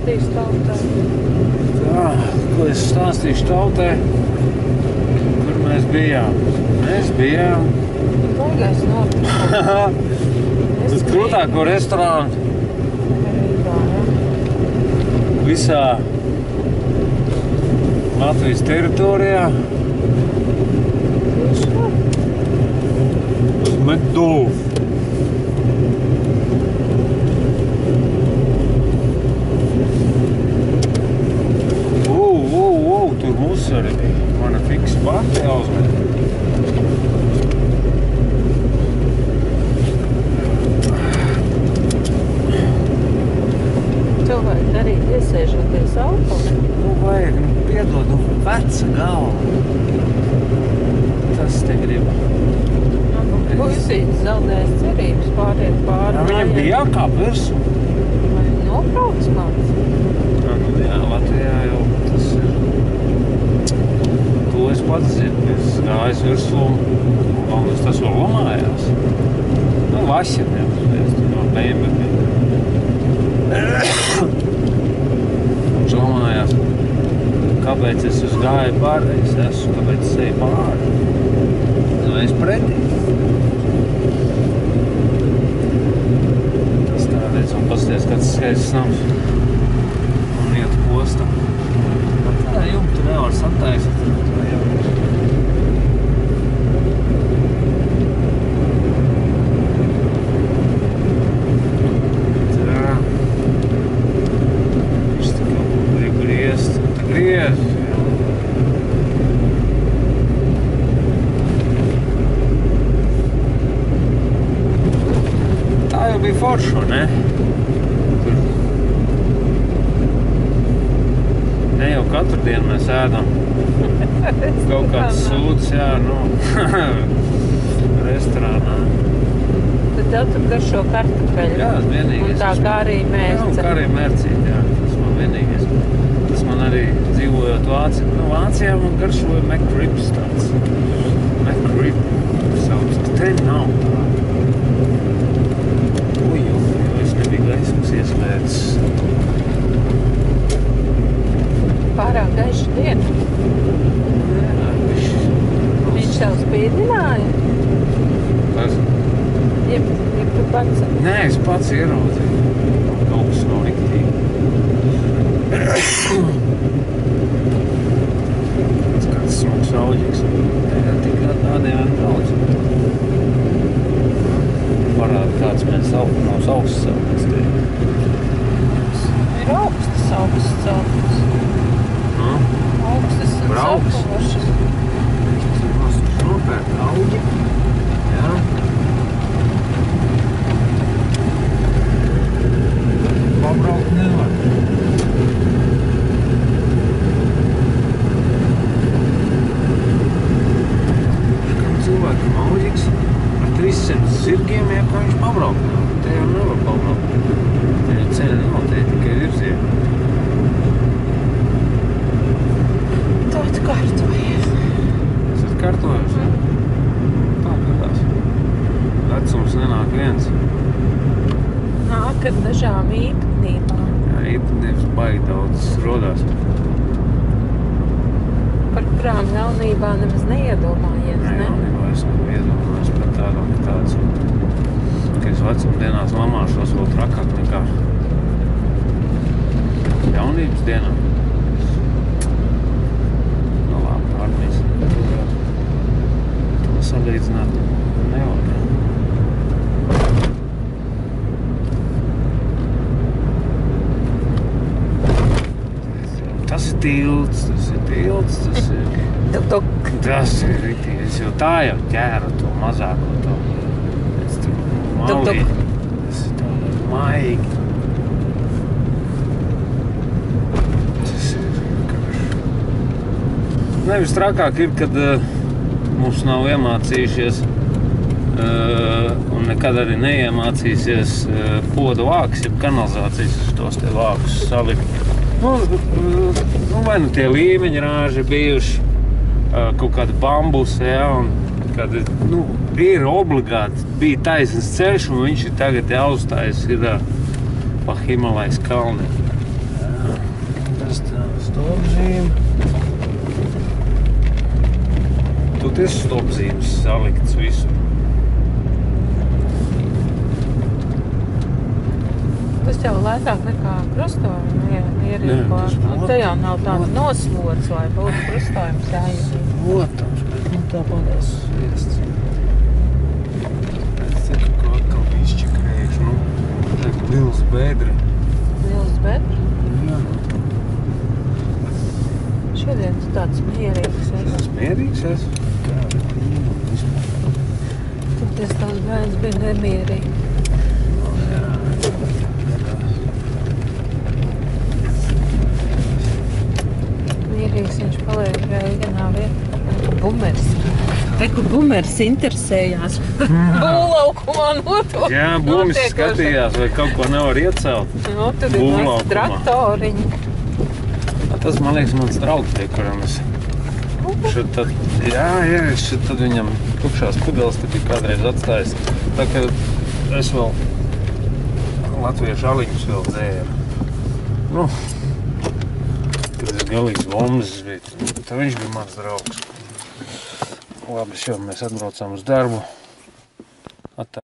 stāstīsi tautai? Tā, ko es stāstīšu tautai? Kur mēs bijām? Mēs bijām... Baigais nopirkt. Uz krūtāko restorānu. Visā Latvijas teritorijā. Uz Medūvu. Tur mums arī bija. Mana fiksa pati jāuzmet. Tev vajag darīt iesēžoties auto? Nu, vajag, piedod, veca galva. Tas te grib. Puisītis zaudējis cerības pāriet pāri. Jā, viņam bija jākāp virsū. Vai nobrauc kāds? Jā, Latvijā jau tas ir. To es pats zinu, es gājis virsū, un tas vēl lomājās. Nu, Vašiem jau, es tur no BMW. Viņš lomājās. Kāpēc es uz gāju pāri, es esmu, kāpēc es eju pāri? Nu, es pretī. Tas tādēc, un pasties, kāds skaists nams. Un iet postā. Tā jumtu nevar sataisīt. Foršu, ne? Ne jau katru dienu mēs ēdam. Kaut kāds sūds, jā, nu, restorānā. Tad tev tur garšo kartupeļu. Jā, vienīgais. Un tā kā arī mērce. Jā, un kā arī mērcīt, jā. Tas man vienīgais. Tas man arī dzīvojot Vācijā. Nu, Vācijā man garšoja McRibs tāds. McRib sauc. Te nav tā. Gaismas ieslēdzis. Pārāk gaiša diena. Jā, viņš tev spīdināja? Tas? Jeb tu pats? Nē, es pats ieraudzīju. Kaut kas nav riktīgi. Tas kāds smags auģiks. Tikai tādiem daudz. Parāda, kāds mēs mums augsts celtnes te. Ir augstas celtnes. Augstas un sakošas. Mēs nopērt auģi. Jā. Pabraukt nevar. Kam cilvēkam auģiks? 300 zirgiem, ja kā viņš pabraukt nav. Te jau nevar pabraukt. Te jau ceļa nav, te tikai virzieni. Tu atkārtojies. Es atkārtojos, ja? Tā gadās. Vecums nenāk viens. Nāk ar dažām īpatnībām. Jā, īpatnības baigi daudz rodās. Par kurām jaunībā nemaz neiedomājies, ne? Jaunībā es neiedomājos par tādām, ka tāds, ka es vecumdienās lamāšos vēl trakāk nekā jaunības dienā. Nu, labi, armijas. To salīdzināt nevar. Tas ir tilts, tas ir. Tuk-tuk. Tas ir ritīgi. Es jau tā jau ķēru to mazāko to. Es tur malī. Tas ir tā maigi. Tas ir karš. Nevis trakāk ir, kad mums nav iemācījušies un nekad arī neiemācīsies poda vāks, ja kanalizācijas uz tos te vākus salikt. Nu, vai nu tie līmeņi rāži bijuši, kaut kādi bambusi, ja, un kad, nu, ir obligāti, bija taisns ceļš, un viņš ir tagad jāuzstājas ir pa Himalajas kalniem. visas stopzīmes saliktas visur. Tas jau lētāk nekā krustojumi ierīko. Te jau nav tāda noslots, lai būtu krustojums jāiet. Protams, bet Un to būs. sviests. Es ceru, ka atkal izčakrējuši, nu, tagad liels bedri. Liels bedri. Jā, Šodien tu tāds mierīgs esi. tas mierīgs esmu. Kāda tīma vispār. Tad tas tavs bērns bija nemierīgi. Mierīgs viņš paliek Reiganā vietā. Bumers. Kur bumers interesējās. Būlaukumā notiek. Jā, bumis skatījās, vai kaut ko nevar iecelt. Nu, tad ir Būlaukumā. mans traktoriņi. Tas, man liekas, mans draugs tie, kuram es šeit tad, jā, šeit tad viņam tukšās pudeles te bija kādreiz atstājis. Tā kā es vēl latviešu aliņus vēl dzēru. Nu, kad es galīgs bombas biju, tad viņš bija mans draugs. Labi, mēs atbraucām uz darbu. Atā.